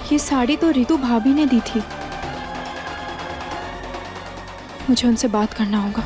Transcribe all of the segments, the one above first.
ये साड़ी तो रितु भाभी ने दी थी। मुझे उनसे बात करना होगा।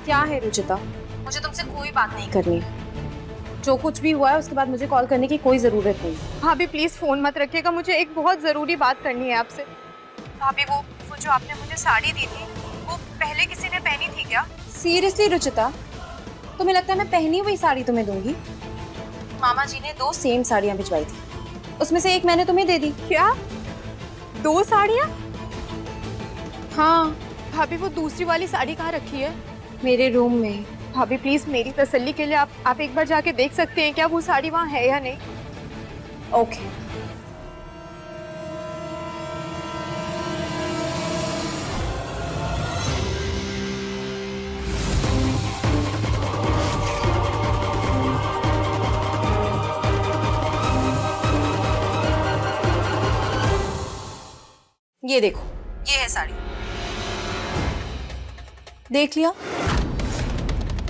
क्या है रुचिता, मुझे तुमसे कोई बात नहीं करनी है। जो कुछ भी हुआ है उसके बाद मुझे कॉल करने की कोई जरूरत नहीं। भाभी प्लीज फोन मत रखिएगा, मुझे एक बहुत जरूरी बात करनी है आपसे। भाभी वो जो आपने मुझे साड़ी दी थी वो पहले किसी ने पहनी थी क्या? सीरियसली रुचिता, तुम्हें लगता है मैं पहनी हुई साड़ी तुम्हें दूंगी? मामा जी ने 2 सेम साड़ियां भिजवाई थी, उसमें से एक मैंने तुम्हें दे दी। क्या 2 साड़ियाँ? हाँ, भाभी वो दूसरी वाली साड़ी कहाँ रखी है? मेरे रूम में। भाभी प्लीज मेरी तसल्ली के लिए आप एक बार जाके देख सकते हैं क्या वो साड़ी वहाँ है या नहीं? ओके। ये देखो, ये है साड़ी। देख लिया?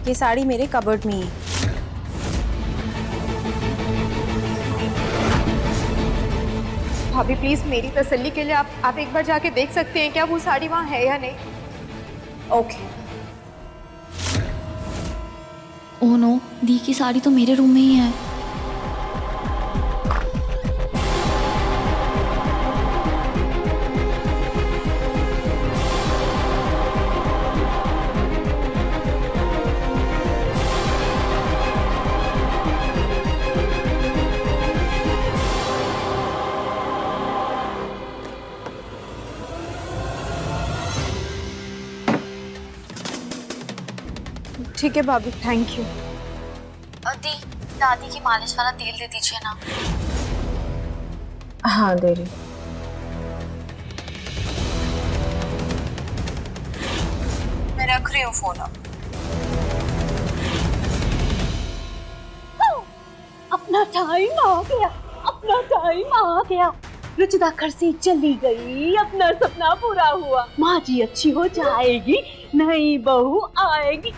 ये साड़ी मेरे कबर्ड में ही है। भाभी प्लीज मेरी तसल्ली के लिए आप एक बार जाके देख सकते हैं क्या वो साड़ी वहाँ है या नहीं? ओके। ओह नो, दी की साड़ी तो मेरे रूम में ही है। ठीक है भाभी, थैंक यू। दी, दादी की मालिश वाला तेल दे दीजिए ना। हाँ, दे रही। मैं रख रही हूँ फोन अब। अपना टाइम आ गया, अपना टाइम आ गया। रुचिता घर से चली गई, अपना सपना पूरा हुआ। माँ जी अच्छी हो जाएगी, नई बहू आएगी।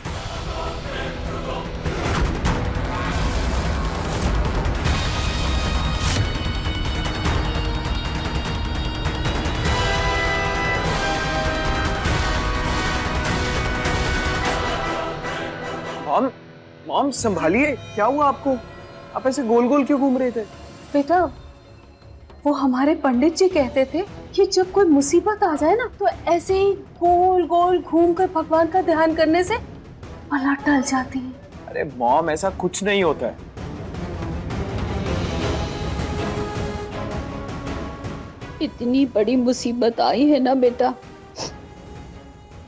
मॉम संभालिए, क्या हुआ आपको? आप ऐसे गोल गोल क्यों घूम रहे थे? बेटा, वो हमारे पंडित जी कहते थे कि जब कोई मुसीबत आ जाए ना तो ऐसे ही गोल गोल घूमकर भगवान का ध्यान करने से बला टल जाती है। अरे मॉम, ऐसा कुछ नहीं होता है। इतनी बड़ी मुसीबत आई है ना बेटा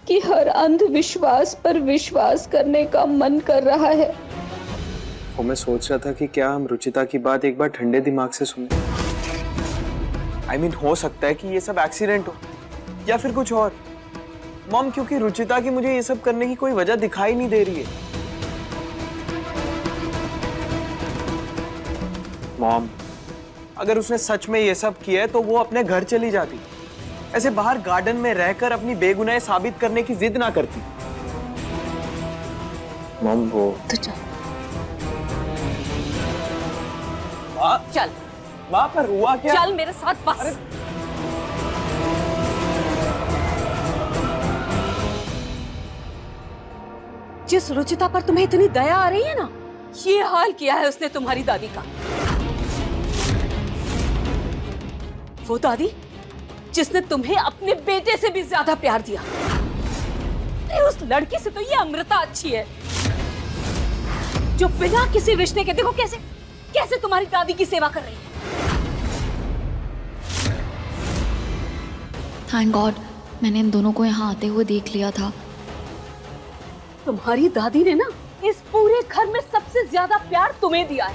कि हर अंधविश्वास पर विश्वास करने का मन कर रहा है। वो मैं सोच रहा था कि क्या हम रुचिता की बात एक बार ठंडे दिमाग से सुने। हो सकता है कि ये सब एक्सीडेंट हो या फिर कुछ और। मॉम, क्योंकि रुचिता की मुझे ये सब करने की कोई वजह दिखाई नहीं दे रही है। मॉम, अगर उसने सच में ये सब किया है तो वो अपने घर चली जाती, ऐसे बाहर गार्डन में रहकर अपनी बेगुनाही साबित करने की जिद ना करती। मॉम, वो तो चल चल वहां पर हुआ क्या? चल मेरे साथ बस। जिस रुचिता पर तुम्हें इतनी दया आ रही है ना, ये हाल किया है उसने तुम्हारी दादी का। वो दादी जिसने तुम्हें अपने बेटे से भी ज्यादा प्यार दिया। उस लड़की से तो ये अमृता अच्छी है जो बिना किसी रिश्ते के देखो कैसे कैसे तुम्हारी दादी की सेवा कर रही है। थैंक गॉड, मैंने इन दोनों को यहाँ आते हुए देख लिया था। तुम्हारी दादी ने ना इस पूरे घर में सबसे ज्यादा प्यार तुम्हें दिया है।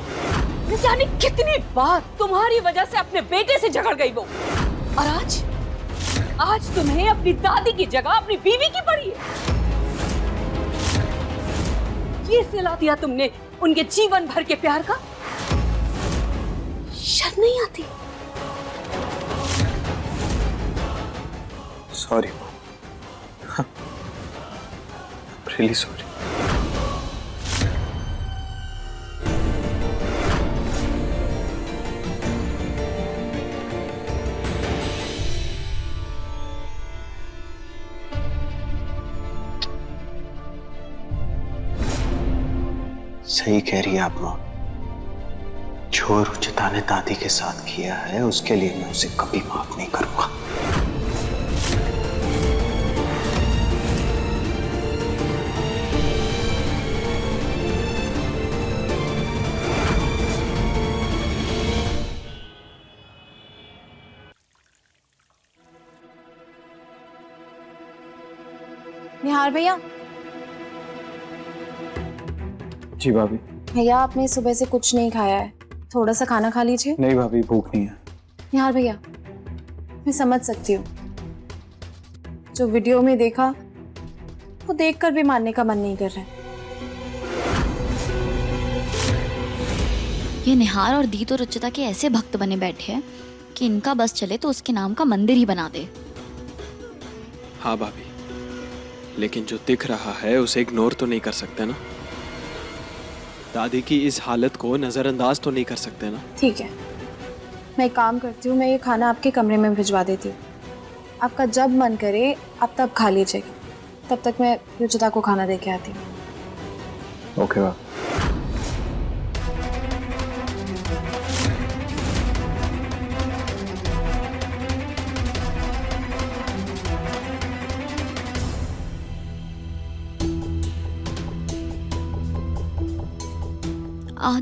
न जाने कितनी बार तुम्हारी वजह से अपने बेटे से झगड़ गई वो, और आज तुम्हें अपनी दादी की जगह अपनी बीवी की पड़ी है। ये सिला दिया तुमने उनके जीवन भर के प्यार का। शर्म नहीं आती? Sorry, really sorry. सही कह रही है आप माँ। जो रुचिता ने दादी के साथ किया है उसके लिए मैं उसे कभी माफ नहीं करूंगा। निहार भैया, जी भाभी। भैया आपने सुबह से कुछ नहीं खाया है, थोड़ा सा खाना खा लीजिए। नहीं भाभी, भूख नहीं है। निहार भैया, मैं समझ सकती हूँ, जो वीडियो में देखा वो देखकर भी मानने का मन नहीं कर रहा है। ये निहार और दी तो रुचिता के ऐसे भक्त बने बैठे हैं कि इनका बस चले तो उसके नाम का मंदिर ही बना दे। हाँ भाभी, लेकिन जो दिख रहा है उसे इग्नोर तो नहीं कर सकते ना। दादी की इस हालत को नजरअंदाज तो नहीं कर सकते ना। ठीक है, मैं एक काम करती हूँ, मैं ये खाना आपके कमरे में भिजवा देती हूँ। आपका जब मन करे आप तब खा लीजिएगा, तब तक मैं रुचिता को खाना दे के आती हूँ। ओके भाभी।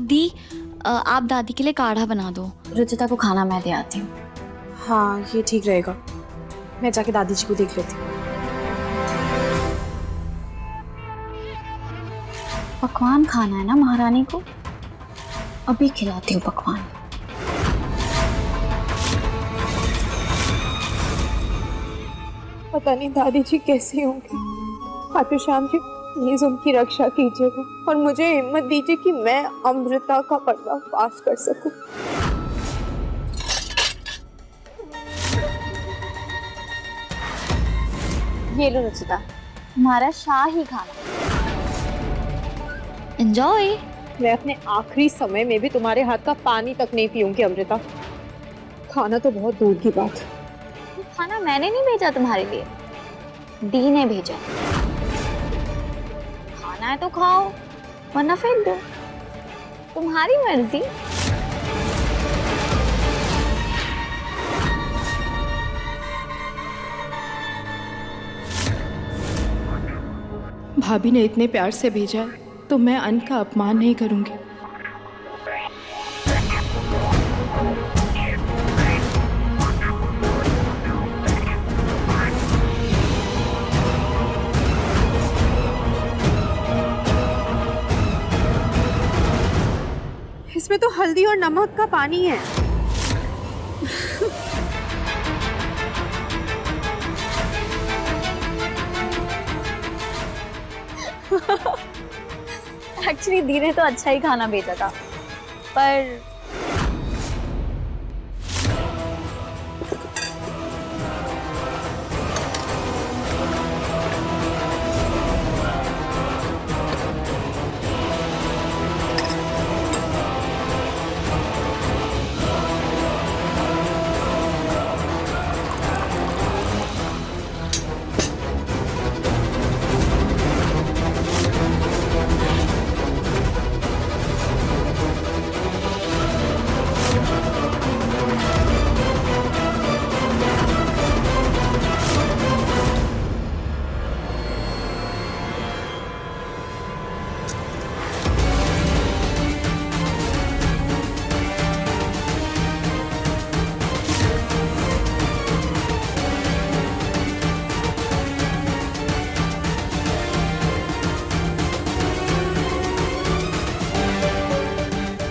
दी, आप दादी के लिए काढ़ा बना दो। रुचिता को खाना मैं दे आती हूँ। हाँ, ये ठीक रहेगा। मैं जाके दादी जी को देख लेती हूँ। पकवान खाना है ना महारानी को, अभी खिलाती हूँ पकवान। पता नहीं दादी जी कैसी होंगी। खाटू श्याम जी प्लीज उनकी रक्षा कीजिएगा और मुझे हिम्मत दीजिए कि मैं अमृता का पर्दाफाश कर सकूं। ये लो रुचिता, हमारा शाही खाना, एंजॉय। मैं अपने आखिरी समय में भी तुम्हारे हाथ का पानी तक नहीं पीऊंगी अमृता। खाना तो बहुत दूर की बात। खाना मैंने नहीं भेजा तुम्हारे लिए, दी ने भेजा। खाना है तो खाओ, वरना फेंक दो, तुम्हारी मर्जी। भाभी ने इतने प्यार से भेजा है तो मैं अन्न का अपमान नहीं करूंगी। इसमें तो हल्दी और नमक का पानी है। एक्चुअली दी ने तो अच्छा ही खाना भेजा था, पर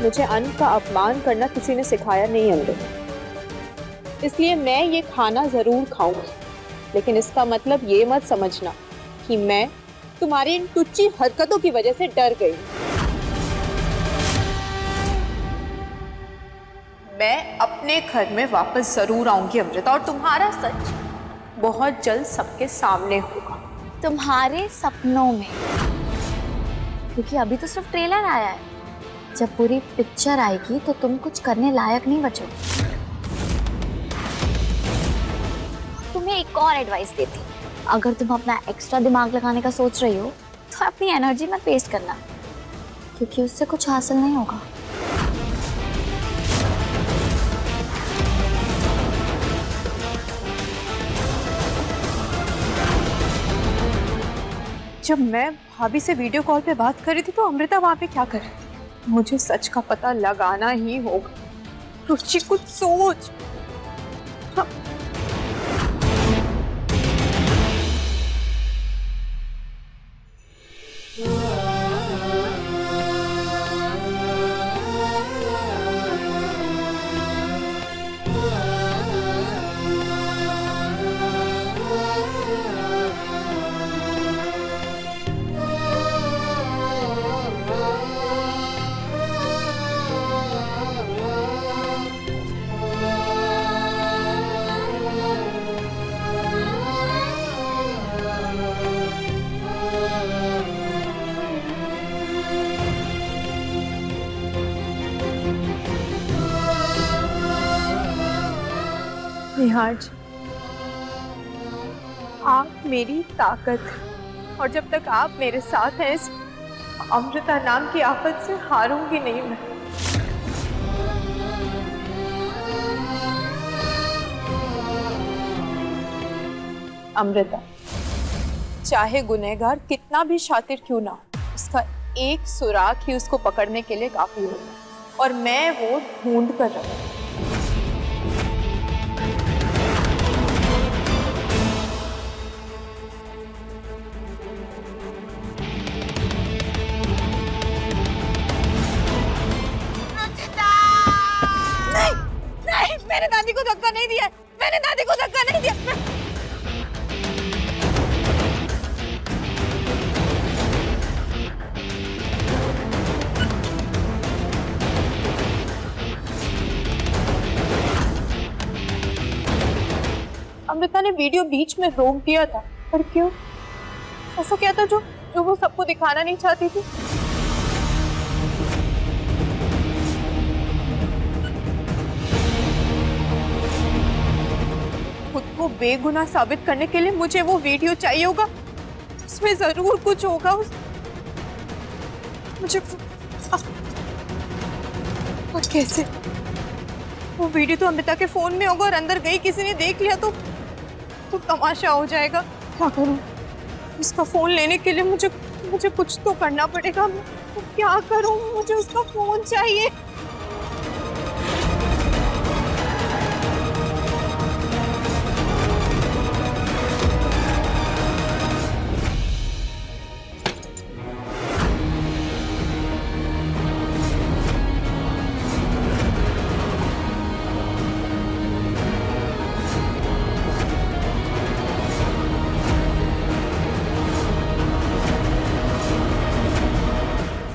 मुझे अन्न का अपमान करना किसी ने सिखाया नहीं अमृता, इसलिए मैं ये खाना जरूर खाऊंगी, लेकिन इसका मतलब ये मत समझना कि मैं तुम्हारी इन टुच्ची हरकतों की वजह से डर गई। मैं अपने घर में वापस जरूर आऊंगी अमृता, और तुम्हारा सच बहुत जल्द सबके सामने होगा। तुम्हारे सपनों में, क्योंकि अभी तो सिर्फ ट्रेलर आया है। जब पूरी पिक्चर आएगी तो तुम कुछ करने लायक नहीं बचोगे। तुम्हें एक और एडवाइस देती, अगर तुम अपना एक्स्ट्रा दिमाग लगाने का सोच रही हो तो अपनी एनर्जी मत वेस्ट करना, क्योंकि उससे कुछ हासिल नहीं होगा। जब मैं भाभी से वीडियो कॉल पे बात कर रही थी तो अमृता वहां पे क्या कर रही थी? मुझे सच का पता लगाना ही होगा। रुचि कुछ सोच। निहार जी, आप मेरी ताकत हैं, और जब तक आप मेरे साथ हैं इस अमृता नाम की आफत से हारूंगी नहीं मैं। अमृता, चाहे गुनहगार कितना भी शातिर क्यों ना हो, उसका एक सुराग ही उसको पकड़ने के लिए काफी होगा, और मैं वो ढूंढ कर रही हूं। मैंने दादी को धक्का नहीं दिया, मैंने दादी को धक्का नहीं दिया। अमृता ने वीडियो बीच में रोक दिया था, पर क्यों? ऐसा क्या था जो वो सबको दिखाना नहीं चाहती थी? खुद को बेगुनाह साबित करने के लिए मुझे वो वीडियो चाहिए होगा, उसमें जरूर कुछ होगा। मुझे और कैसे? वो वीडियो तो अमृता के फोन में होगा, और अंदर गई किसी ने देख लिया तो तमाशा हो जाएगा। क्या करूं? उसका फोन लेने के लिए मुझे कुछ तो करना पड़ेगा। तो क्या करूं? मुझे उसका फोन चाहिए।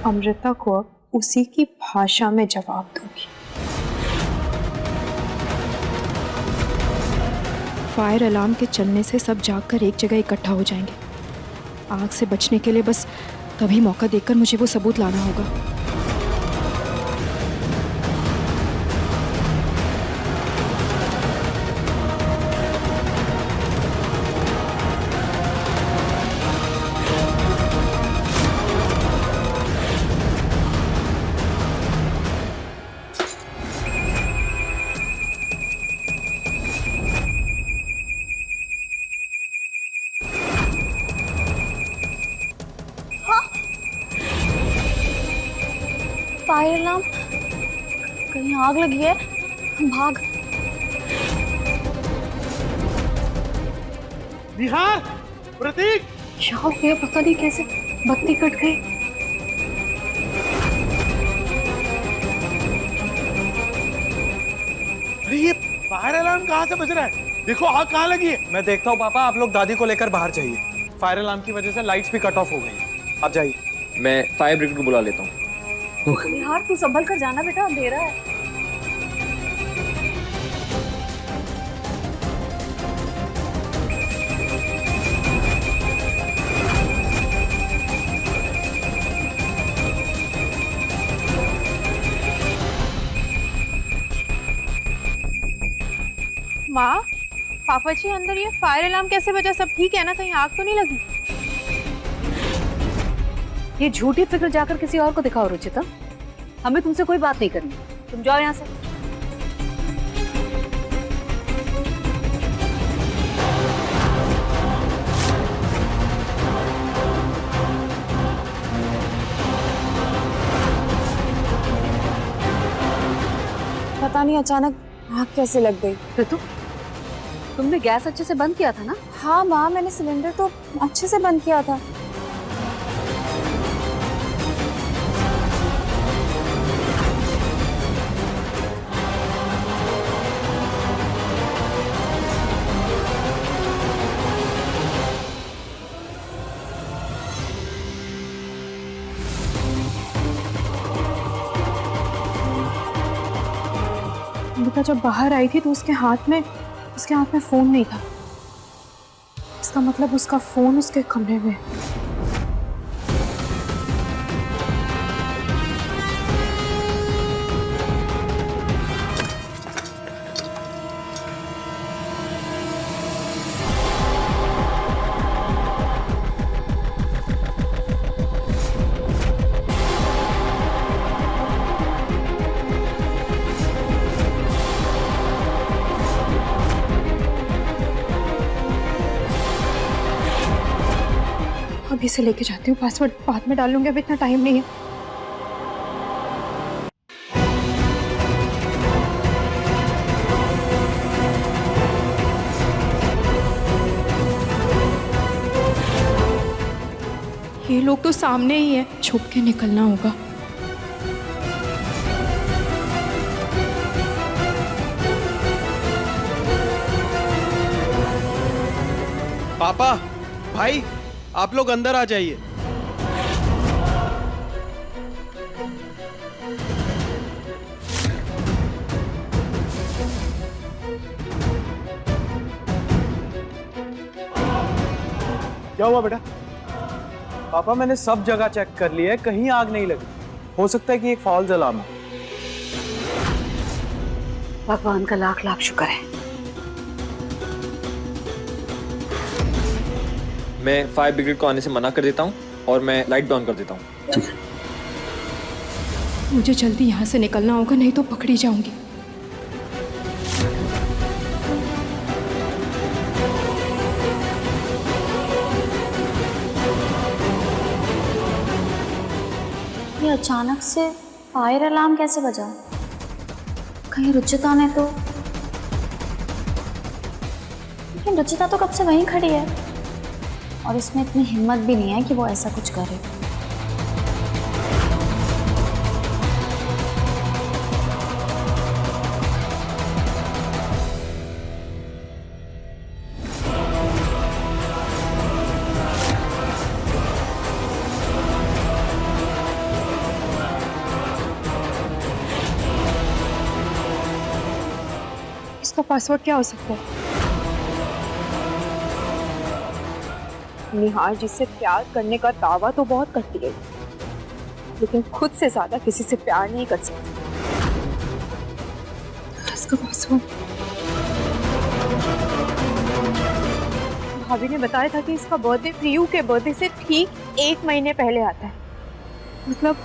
अमृता को अब उसी की भाषा में जवाब दूंगी। फायर अलार्म के चलने से सब जागकर एक जगह इकट्ठा हो जाएंगे। आग से बचने के लिए बस तभी मौका देखकर मुझे वो सबूत लाना होगा। फायर अलार्म, कहीं आग लगी है, भाग। निहार, प्रतीक, क्या हो गया? पता नहीं कैसे बत्ती कट गई। अरे ये फायर अलार्म कहाँ से बज रहा है? देखो आग कहाँ लगी है। मैं देखता हूँ पापा, आप लोग दादी को लेकर बाहर जाइए। फायर अलार्म की वजह से लाइट्स भी कट ऑफ हो गई। आप जाइए। मैं फायर ब्रिगेड को बुला लेता हूँ। यार तू संभल कर जाना बेटा, अंधेरा है। माँ, पापा जी अंदर, ये फायर अलार्म कैसे बजा? सब ठीक है ना? कहीं आग तो नहीं लगी? ये झूठी फिक्र जाकर किसी और को दिखाओ रुचिता। हमें तुमसे कोई बात नहीं करनी, तुम जाओ यहाँ से। पता नहीं अचानक आग कैसे लग गई। ऋतु, तुमने गैस अच्छे से बंद किया था ना? हाँ माँ, मैंने सिलेंडर तो अच्छे से बंद किया था। अमृता जब बाहर आई थी तो उसके हाथ में फोन नहीं था। इसका मतलब उसका फोन उसके कमरे में। अभी से लेके जाती हूँ, पासवर्ड बाद में डाल लूंगी, अभी इतना टाइम नहीं है। ये लोग तो सामने ही है, छुप के निकलना होगा। पापा, भाई, आप लोग अंदर आ जाइए। क्या हुआ बेटा? पापा, मैंने सब जगह चेक कर लिया है, कहीं आग नहीं लगी। हो सकता है कि एक फॉल्स अलार्म है। भगवान का लाख लाख शुक्र है। मैं फायर ब्रिगेड को आने से मना कर देता हूँ और मैं लाइट भी ऑन कर देता हूँ। मुझे जल्दी यहाँ से निकलना होगा, नहीं तो पकड़ी जाऊंगी। ये अचानक से फायर अलार्म कैसे बजा? कहीं रुचिता ने तो? लेकिन रुचिता तो कब से वहीं खड़ी है और इसमें इतनी हिम्मत भी नहीं है कि वो ऐसा कुछ करे। इसका पासवर्ड क्या हो सकता है? निहार जिससे प्यार करने का दावा तो बहुत करती है, लेकिन खुद से ज्यादा किसी से प्यार नहीं कर सकती। इसका पासवर्ड भाभी ने बताया था कि इसका बर्थडे प्रियू के बर्थडे से ठीक 1 महीने पहले आता है। मतलब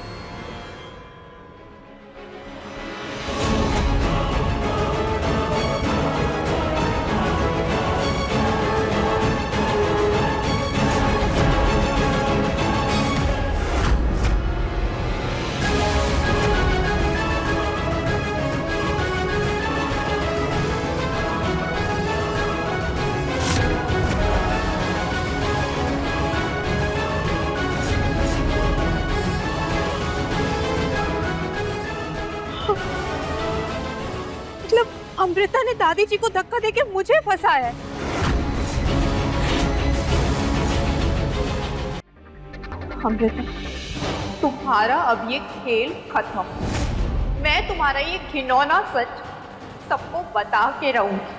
अमृता ने दादी जी को धक्का देके मुझे फंसाया है। अमृता, तुम्हारा अब ये खेल खत्म। मैं तुम्हारा ये घिनौना सच सबको बता के रहूंगी।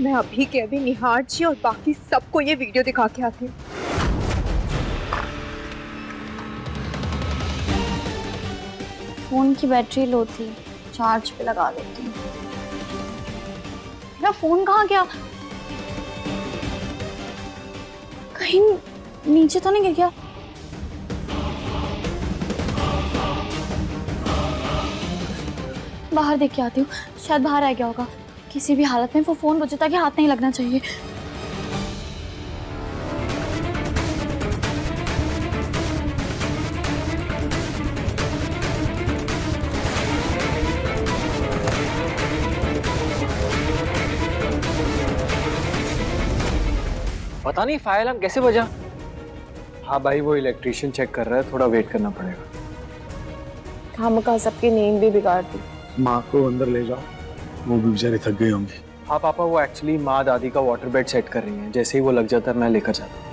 मैं अभी के अभी निहार जी और बाकी सबको ये वीडियो दिखा के आती हूँ। फोन की बैटरी लो थी, चार्ज पे लगा लेती हूँ। मेरा फोन कहाँ गया? कहीं नीचे तो नहीं गिर गया? बाहर देख के आती हूँ, शायद बाहर आ गया होगा। किसी भी हालत में वो फोन रुचिता के हाथ नहीं लगना चाहिए। पता नहीं फायर अलार्म कैसे बजा। हाँ भाई, वो इलेक्ट्रिशियन चेक कर रहा है, थोड़ा वेट करना पड़ेगा। खामखा सबकी नींद भी बिगाड़ दी। माँ को अंदर ले जाओ, वो भी बेचारी थक गई होंगी। हाँ पापा, वो एक्चुअली माँ दादी का वाटर बेड सेट कर रही हैं। जैसे ही वो लग जाता है मैं लेकर जाता हूँ।